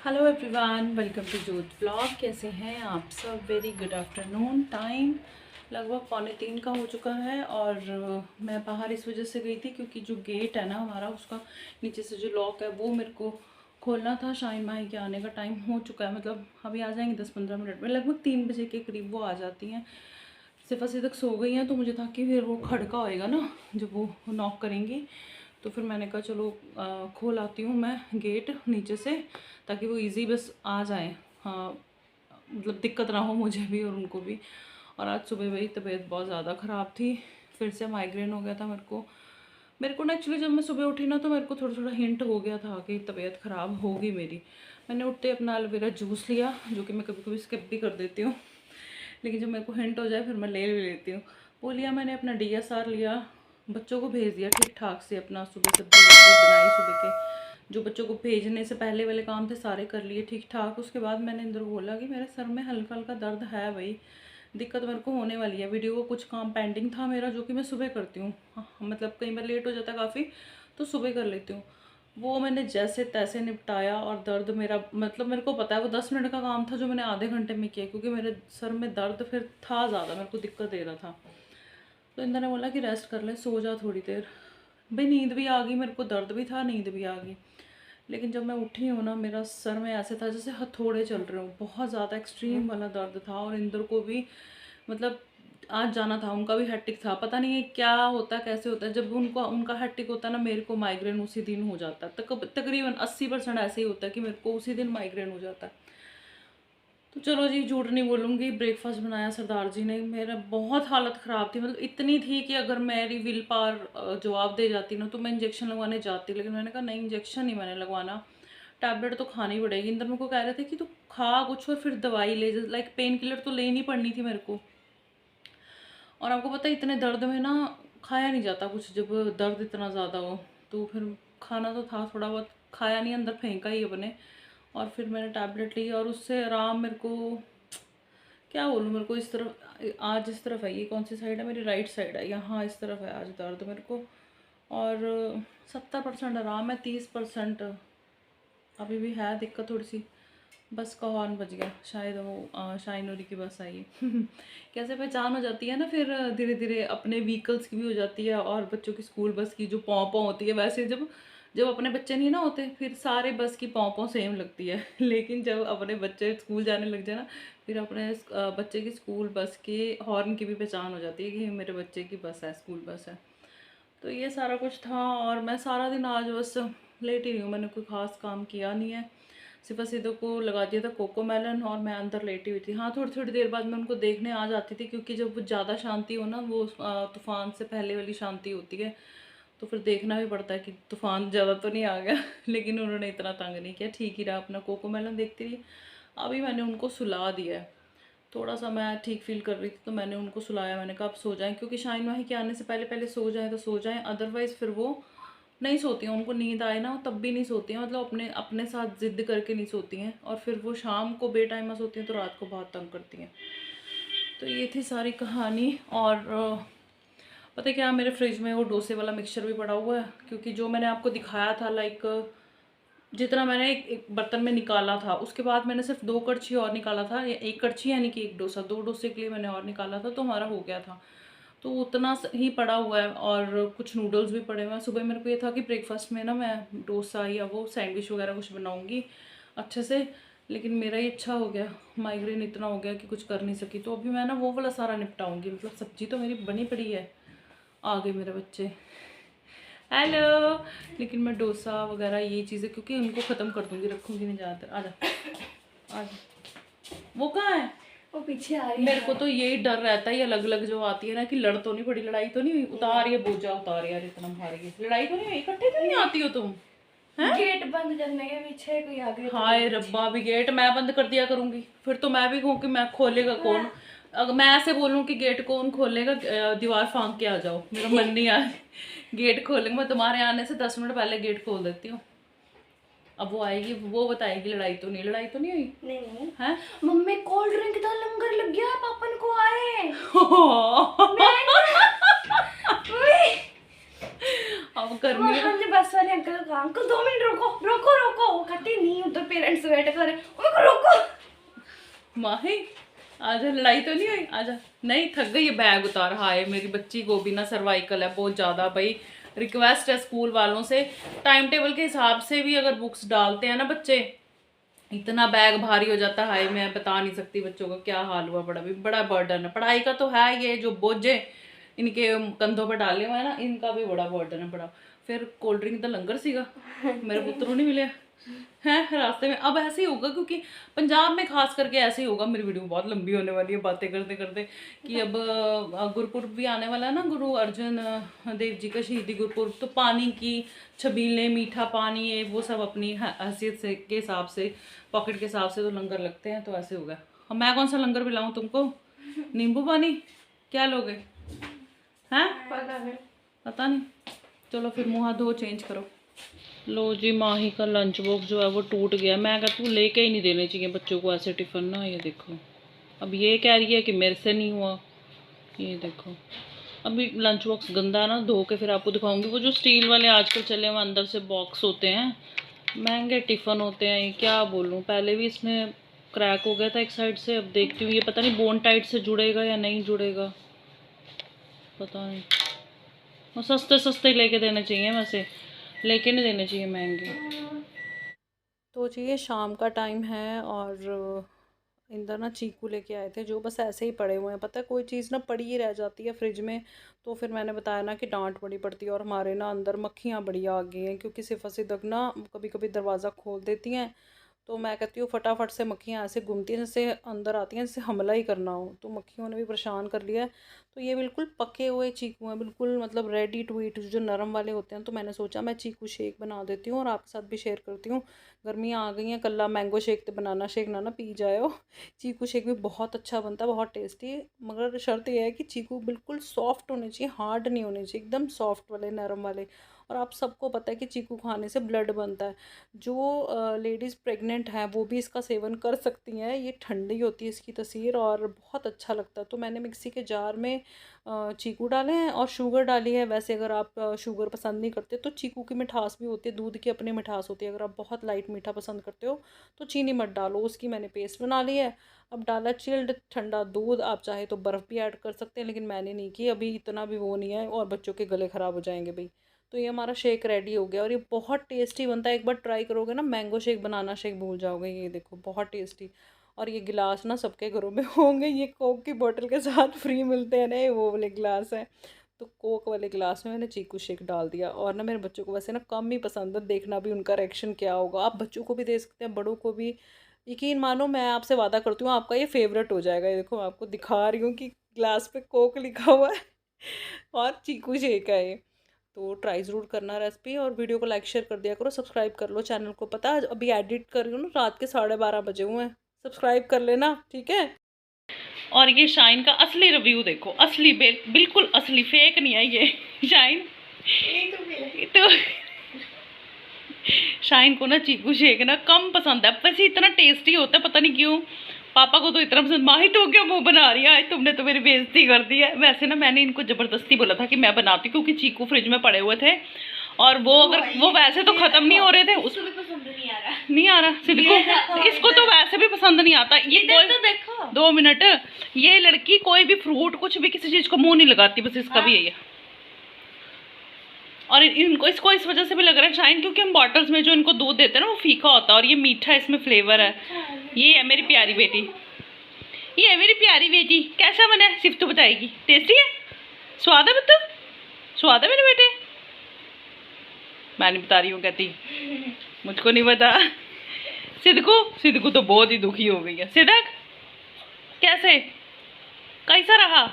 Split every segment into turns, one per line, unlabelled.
Hello everyone, welcome to जोत blog. कैसे हैं आप सब? Very good afternoon. टाइम लगभग 2:45 का हो चुका है और मैं बाहर इस वजह से गई थी क्योंकि जो गेट है ना हमारा, उसका नीचे से जो लॉक है वो मेरे को खोलना था। शाहीन माही के आने का टाइम हो चुका है, मतलब अभी आ जाएंगे 10-15 मिनट में। लगभग 3 बजे के करीब वो आ जाती हैं। सिफा से तक सो गई हैं तो मुझे था कि फिर वो खड़का होएगा ना जब वो नॉक करेंगी, तो फिर मैंने कहा चलो खोल आती हूँ मैं गेट नीचे से, ताकि वो इजी बस आ जाए। हाँ, मतलब दिक्कत ना हो मुझे भी और उनको भी। और आज सुबह मेरी तबीयत बहुत ज़्यादा ख़राब थी, फिर से माइग्रेन हो गया था मेरे को ना। एक्चुअली जब मैं सुबह उठी ना तो मेरे को थोड़ा थोड़ा हिंट हो गया था कि तबीयत ख़राब होगी मेरी। मैंने उठते अपना एलोवेरा जूस लिया, जो कि मैं कभी कभी स्किप भी कर देती हूँ, लेकिन जब मेरे को हिंट हो जाए फिर मैं ले भी लेती हूँ। वो लिया मैंने, अपना DSR लिया, बच्चों को भेज दिया ठीक ठाक से। अपना सुबह सब्जी वब्जी बनाई, सुबह के जो बच्चों को भेजने से पहले वाले काम थे सारे कर लिए ठीक ठाक। उसके बाद मैंने इंदर को बोला कि मेरे सर में हल्का हल्का दर्द है भाई, दिक्कत मेरे को होने वाली है। वीडियो को कुछ काम पेंडिंग था मेरा जो कि मैं सुबह करती हूँ, मतलब कई बार लेट हो जाता है काफ़ी, तो सुबह कर लेती हूँ। वो मैंने जैसे तैसे निपटाया और दर्द मेरा, मतलब मेरे को पता है वो 10 मिनट का काम था जो मैंने आधे घंटे में किया, क्योंकि मेरे सर में दर्द फिर था ज़्यादा, मेरे को दिक्कत दे रहा था। तो इंदर ने बोला कि रेस्ट कर ले, सो जा थोड़ी देर। भाई नींद भी आ गई, मेरे को दर्द भी था, नींद भी आ गई। लेकिन जब मैं उठी हूँ ना, मेरा सर में ऐसे था जैसे हथौड़े चल रहे हो, बहुत ज़्यादा एक्सट्रीम वाला दर्द था। और इंदर को भी, मतलब आज जाना था, उनका भी हैट्रिक था। पता नहीं है क्या होता है, कैसे होता है, जब उनका हैट्रिक होता है ना, मेरे को माइग्रेन उसी दिन हो जाता है। तकरीबन 80% ऐसे ही होता है कि मेरे को उसी दिन माइग्रेन हो जाता है। तो चलो जी, झूठ नहीं बोलूँगी, ब्रेकफास्ट बनाया सरदार जी ने। मेरा बहुत हालत ख़राब थी, मतलब इतनी थी कि अगर मेरी विल पावर जवाब दे जाती ना तो मैं इंजेक्शन लगवाने जाती, लेकिन मैंने कहा नहीं, इंजेक्शन नहीं मैंने लगवाना, टैबलेट तो खानी पड़ेगी। इंदर मेरे को कह रहे थे कि तू खा कुछ और फिर दवाई ले, लाइक पेन किलर तो लेनी पड़नी थी मेरे को। और आपको पता है इतने दर्द में ना खाया नहीं जाता कुछ, जब दर्द इतना ज़्यादा हो। तो फिर खाना तो था, थोड़ा बहुत खाया नहीं, अंदर फेंका ही अपने। और फिर मैंने टैबलेट ली और उससे आराम, मेरे को क्या बोलूँ, मेरे को इस तरफ, आज इस तरफ है, ये कौन सी साइड है, मेरी राइट साइड है, यहाँ इस तरफ है आज दर्द मेरे को। और 70% आराम है, 30% अभी भी है दिक्कत थोड़ी सी। बस का हॉर्न बज गया, शायद वो शाइनोरी की बस आई है। कैसे पहचान हो जाती है ना, फिर धीरे धीरे अपने व्हीकल्स की भी हो जाती है और बच्चों की स्कूल बस की जो पौ पौ होती है। वैसे जब जब अपने बच्चे नहीं ना होते फिर सारे बस की पौ पौ सेम लगती है। लेकिन जब अपने बच्चे स्कूल जाने लग जाए ना, फिर अपने बच्चे की स्कूल बस के हॉर्न की भी पहचान हो जाती है कि मेरे बच्चे की बस है, स्कूल बस है। तो ये सारा कुछ था और मैं सारा दिन आज बस लेट ही रही हूँ, मैंने कोई ख़ास काम किया नहीं है। सिफा सीधो को लगा दिया था कोको मेलन और मैं अंदर लेटी हुई थी। हाँ, थोड़ी थोड़ी देर बाद मैं उनको देखने आ जाती थी, क्योंकि जब वो ज़्यादा शांति हो ना, वो तूफ़ान से पहले वाली शांति होती है, तो फिर देखना भी पड़ता है कि तूफ़ान ज़्यादा तो नहीं आ गया। लेकिन उन्होंने इतना तंग नहीं किया, ठीक ही रहा, अपना कोको मेलन देखती रही। अभी मैंने उनको सुला दिया है, थोड़ा सा मैं ठीक फील कर रही थी तो मैंने उनको सुलाया। मैंने कहा अब सो जाएं, क्योंकि शाहीन माही के आने से पहले पहले सो जाएं तो सो जाएं, अदरवाइज़ फिर वो नहीं सोती हैं। उनको नींद आए ना तब भी नहीं सोती हैं, मतलब अपने अपने साथ ज़िद्द करके नहीं सोती हैं। और फिर वो शाम को बेटाइमा सोती हैं तो रात को बहुत तंग करती हैं। तो ये थी सारी कहानी। और पता है क्या, मेरे फ्रिज में वो डोसे वाला मिक्सचर भी पड़ा हुआ है, क्योंकि जो मैंने आपको दिखाया था, लाइक जितना मैंने एक बर्तन में निकाला था, उसके बाद मैंने सिर्फ 2 कड़छी और निकाला था, या 1 कड़छी यानी कि 1 डोसा, 2 डोसे के लिए मैंने और निकाला था, तो हमारा हो गया था। तो उतना ही पड़ा हुआ है और कुछ नूडल्स भी पड़े हुए हैं। सुबह मेरे को ये था कि ब्रेकफास्ट में ना मैं डोसा या वो सैंडविच वगैरह कुछ बनाऊंगी अच्छे से, लेकिन मेरा ही अच्छा हो गया, माइग्रेन इतना हो गया कि कुछ कर नहीं सकी। तो अभी मैं ना वो वाला सारा निपटाऊंगी, मतलब सब्जी तो मेरी बनी पड़ी है। आ गए मेरे बच्चे, हेलो। लेकिन मैं डोसा वगैरह ये चीज़ें क्योंकि उनको ख़त्म कर दूंगी, रखूंगी नहीं ज़्यादातर। आजा आजा, वो कहाँ है?
वो पीछे आ रही है।
मेरे को तो यही डर रहता है, ये अलग अलग जो आती है ना, कि लड़ तो नहीं पड़ी, लड़ाई तो नहीं हुई, उतार ये बोझा उतार यार, इतना भारी है, लड़ाई तो नहीं हुई, इकट्ठे तो नहीं आती हो तुम? हैं?
गेट बंद करने के पीछे कोई आ गया।
हाय रब्बा, भी गेट मैं बंद कर दिया करूंगी, फिर तो मैं भी कहूँ कि मैं खोलेगा कौन। अगर मैं ऐसे बोलूँ कि गेट कौन खोलेगा, दीवार फांक के आ जाओ, मेरा मन नहीं आ गेट खोलेंगे। मैं तुम्हारे आने से 10 मिनट पहले गेट खोल देती हूँ। अब वो आएगी, वो बताएगी लड़ाई तो नहीं, लड़ाई तो नहीं हुई
नहीं
है।
मम्मी कोल्ड ड्रिंक का लंगर लग गया, पापन को आए।
अब गर्मी
हमने बस वाले अंकल को कहा अंकल 2 मिनट रुको रुको रुको, वो कहते नहीं उधर पेरेंट्स वेट कर रहे, उनको रोको।
माही आजा, लड़ाई तो नहीं हुई, आजा। नहीं थक गई, ये बैग उतार। हाय मेरी बच्ची को भी ना सर्वाइकल है बहुत ज़्यादा भाई। रिक्वेस्ट है स्कूल वालों से, टाइम टेबल के हिसाब से भी अगर बुक्स डालते हैं ना बच्चे, इतना बैग भारी हो जाता है। हाय मैं बता नहीं सकती बच्चों का क्या हाल हुआ, बड़ा बर्डन है पढ़ाई का। तो है ये जो बोझे इनके कंधों पर डाले हुए हैं ना, इनका भी बड़ा बर्डन है बड़ा। फिर कोल्ड ड्रिंक तो लंगर सीगा, मेरे पुत्रों नहीं मिले हैं रास्ते में। अब ऐसे ही होगा क्योंकि पंजाब में खास करके ऐसे ही होगा। मेरी वीडियो बहुत लंबी होने वाली है बातें करते करते, कि अब गुरपुरब भी आने वाला है ना, गुरु अर्जन देव जी का शहीदी गुरपुरब। तो पानी की छबीलें, मीठा पानी, ये वो सब अपनी हैसियत से के हिसाब से, पॉकेट के हिसाब से तो लंगर लगते हैं। तो ऐसे होगा। अब मैं कौन सा लंगर पिलाऊं तुमको? नींबू पानी क्या लोगे हैं? पता नहीं। चलो फिर मुँह हाथ धो, चेंज करो। लो जी, माही का लंच बॉक्स जो है वो टूट गया। मैं कहती हूँ लेके ही नहीं देने चाहिए बच्चों को ऐसे टिफ़िन ना। ये देखो, अब ये कह रही है कि मेरे से नहीं हुआ। ये देखो, अभी लंच बॉक्स गंदा है ना, धो के फिर आपको दिखाऊंगी। वो जो स्टील वाले आजकल चले हुए अंदर से बॉक्स होते हैं, महंगे टिफ़िन होते हैं। ये क्या बोलूँ, पहले भी इसमें क्रैक हो गया था एक साइड से। अब देखती हूँ ये पता नहीं बोन टाइट से जुड़ेगा या नहीं जुड़ेगा, पता नहीं। वो सस्ते सस्ते लेके देने चाहिए, वैसे लेके नहीं देने चाहिए महंगे। तो जी ये शाम का टाइम है और इंदर ना चीकू लेके आए थे, जो बस ऐसे ही पड़े हुए हैं। पता है कोई चीज़ ना पड़ी ही रह जाती है फ्रिज में, तो फिर मैंने बताया ना कि डांट बड़ी पड़ती है। और हमारे ना अंदर मक्खियाँ बड़ी आ गई हैं, क्योंकि सिफा सिदक ना कभी कभी दरवाज़ा खोल देती हैं। तो मैं कहती हूँ फटाफट से मक्खियाँ ऐसे घूमती हैं जैसे अंदर आती हैं, जैसे हमला ही करना हो। तो मक्खियों ने भी परेशान कर लिया है। तो ये बिल्कुल पके हुए चीकू हैं, बिल्कुल मतलब रेडी टू ईट, जो नरम वाले होते हैं। तो मैंने सोचा मैं चीकू शेक बना देती हूँ और आपके साथ भी शेयर करती हूँ। गर्मियाँ आ गई हैं, कल्ला मैंगो शेक तो बनाना शेक ना पी जाए। चीकू शेक भी बहुत अच्छा बनता है, बहुत टेस्टी। मगर शर्त यह है कि चीकू बिल्कुल सॉफ्ट होने चाहिए, हार्ड नहीं होने चाहिए, एकदम सॉफ्ट वाले, नरम वाले। और आप सबको पता है कि चीकू खाने से ब्लड बनता है। जो लेडीज़ प्रेग्नेंट हैं वो भी इसका सेवन कर सकती हैं। ये ठंडी होती है इसकी तसीर, और बहुत अच्छा लगता है। तो मैंने मिक्सी के जार में चीकू डाले हैं और शुगर डाली है। वैसे अगर आप शुगर पसंद नहीं करते तो चीकू की मिठास भी होती है, दूध की अपनी मिठास होती है। अगर आप बहुत लाइट मीठा पसंद करते हो तो चीनी मत डालो। उसकी मैंने पेस्ट बना ली है। अब डाला चिल्ड ठंडा दूध, आप चाहे तो बर्फ़ भी ऐड कर सकते हैं, लेकिन मैंने नहीं की। अभी इतना भी वो नहीं है और बच्चों के गले ख़राब हो जाएंगे भाई। तो ये हमारा शेक रेडी हो गया और ये बहुत टेस्टी बनता है। एक बार ट्राई करोगे ना, मैंगो शेक बनाना शेक भूल जाओगे। ये देखो बहुत टेस्टी। और ये गिलास ना सबके घरों में होंगे, ये कोक की बोतल के साथ फ्री मिलते हैं ना, ये वो वाले गिलास हैं। तो कोक वाले गिलास में मैंने चीकू शेक डाल दिया। और ना मेरे बच्चों को वैसे ना कम ही पसंद है, देखना भी उनका रिएक्शन क्या होगा। आप बच्चों को भी दे सकते हैं, बड़ों को भी। यकीन मानो, मैं आपसे वादा करती हूँ आपका ये फेवरेट हो जाएगा। ये देखो, मैं आपको दिखा रही हूँ कि ग्लास पे कोक लिखा हुआ है और चीकू शेक है ये। तो ट्राई ज़रूर करना रेसिपी, और वीडियो को लाइक शेयर कर दिया करो, सब्सक्राइब कर लो चैनल को। पता है अभी एडिट कर रही हूँ ना, रात के 12:30 बजे हुए हैं। सब्सक्राइब कर लेना, ठीक है। और ये शाइन का असली रिव्यू देखो, असली बिल्कुल असली, फेक नहीं है ये। शाइन तो शाइन को ना चीकू शेक ना कम पसंद है, वैसे इतना टेस्टी होता है, पता नहीं क्यों पापा को तो इतना पसंद। माही तो क्या मुंह बना रही है, तुमने तो मेरी बेइज्जती कर दी है। वैसे ना मैंने इनको ज़बरदस्ती बोला था कि मैं बनाती, क्योंकि चीकू फ्रिज में पड़े हुए थे और वो अगर वो वैसे तो ख़त्म नहीं हो रहे थे। उसको भी पसंद नहीं आ रहा सिद्धू, इसको तो वैसे भी पसंद नहीं आता। ये कोई तो देखो 2 मिनट, ये लड़की कोई भी फ्रूट कुछ भी किसी चीज़ को मुँह नहीं लगाती, बस इसका भी यही है। और इनको इसको इस वजह से भी लग रहा है शाइन, क्योंकि हम बॉटल्स में जो इनको दूध देते हैं ना वो फीका होता है और ये मीठा, इसमें फ्लेवर है। ये है मेरी प्यारी बेटी, ये है मेरी प्यारी बेटी। कैसा बना है सिर्फ तो बताएगी। टेस्टी है, स्वाद है बता, स्वाद है मेरे बेटे। मैं नहीं बता रही हूँ, कहती मुझको नहीं पता। सिद्धू तो बहुत ही दुखी हो गई है। सिद्धक कैसे, कैसा रहा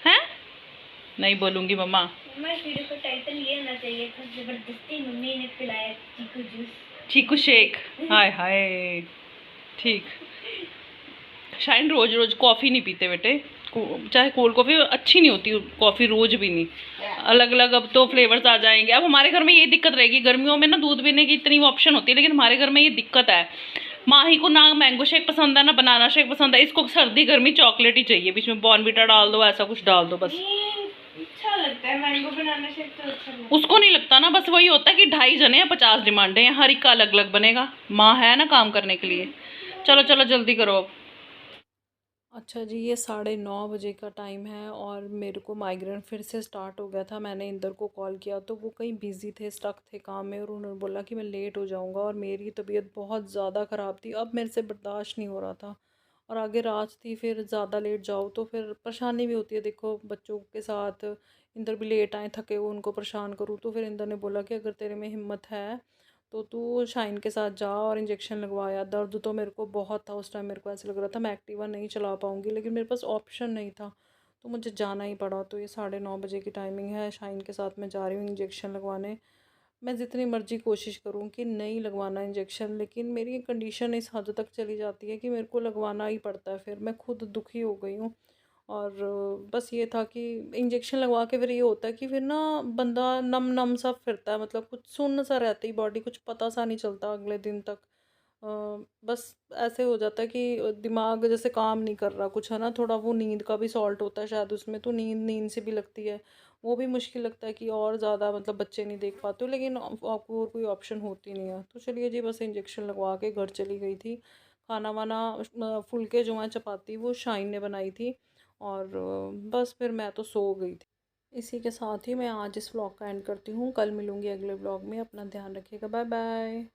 है? नहीं बोलूँगी मम्मा।
वीडियो का टाइटल ये होना चाहिए था, जबरदस्ती मम्मी ने पिलाया चीकू जूस,
चीकू शेक। हाय हाय, ठीक। शाइन रोज रोज कॉफ़ी नहीं पीते बेटे, चाहे कोल्ड कॉफ़ी अच्छी नहीं होती, कॉफ़ी रोज भी नहीं, अलग अलग। अब तो फ्लेवर्स आ जाएंगे। अब हमारे घर में ये दिक्कत रहेगी, गर्मियों में ना दूध पीने की इतनी ऑप्शन होती है, लेकिन हमारे घर में ये दिक्कत है। माही को ना मैंगो शेक पसंद है ना बनाना शेक पसंद है, इसको सर्दी गर्मी चॉकलेट ही चाहिए, बीच में बॉर्नवीटा डाल दो, ऐसा कुछ डाल दो बस।
अच्छा लगता है, मैंगो बनाना शेक तो अच्छा लगता है।
उसको नहीं लगता ना, बस वही होता है कि 2.5 जने हैं, 50 डिमांडें हैं, हर एक का अलग अलग बनेगा। माँ है ना काम करने के लिए। चलो चलो जल्दी करो अब। अच्छा जी, ये 9:30 बजे का टाइम है और मेरे को माइग्रेन फिर से स्टार्ट हो गया था। मैंने इंदर को कॉल किया तो वो कहीं बिज़ी थे, स्टक थे काम में, और उन्होंने बोला कि मैं लेट हो जाऊंगा, और मेरी तबीयत बहुत ज़्यादा ख़राब थी। अब मेरे से बर्दाश्त नहीं हो रहा था, और आगे रात थी, फिर ज़्यादा लेट जाओ तो फिर परेशानी भी होती है। देखो बच्चों के साथ, इंदर भी लेट आए थके हुए, उनको परेशान करूँ, तो फिर इंदर ने बोला कि अगर तेरे में हिम्मत है तो तू शाइन के साथ जा और इंजेक्शन लगवाया। दर्द तो मेरे को बहुत था उस टाइम, मेरे को ऐसे लग रहा था मैं एक्टिवा नहीं चला पाऊँगी, लेकिन मेरे पास ऑप्शन नहीं था, तो मुझे जाना ही पड़ा। तो ये 9:30 बजे की टाइमिंग है, शाइन के साथ मैं जा रही हूँ इंजेक्शन लगवाने। मैं जितनी मर्ज़ी कोशिश करूँ कि नहीं लगवाना इंजेक्शन, लेकिन मेरी कंडीशन इस हद तक चली जाती है कि मेरे को लगवाना ही पड़ता है। फिर मैं खुद दुखी हो गई हूँ। और बस ये था कि इंजेक्शन लगवा के फिर ये होता है कि फिर ना बंदा नम नम सा फिरता है, मतलब कुछ सुन्न सा रहती है बॉडी, कुछ पता सा नहीं चलता अगले दिन तक। अ, बस ऐसे हो जाता है कि दिमाग जैसे काम नहीं कर रहा कुछ, है ना। थोड़ा वो नींद का भी सॉल्ट होता है शायद उसमें, तो नींद नींद से भी लगती है। वो भी मुश्किल लगता है कि और ज़्यादा मतलब बच्चे नहीं देख पाते हो, लेकिन आपको और कोई ऑप्शन होती नहीं है। तो चलिए जी, बस इंजेक्शन लगवा के घर चली गई थी। खाना वाना फुलके जो हैं चपाती वो शाइन ने बनाई थी, और बस फिर मैं तो सो गई थी। इसी के साथ ही मैं आज इस व्लॉग का एंड करती हूँ। कल मिलूँगी अगले व्लॉग में। अपना ध्यान रखिएगा। Bye bye.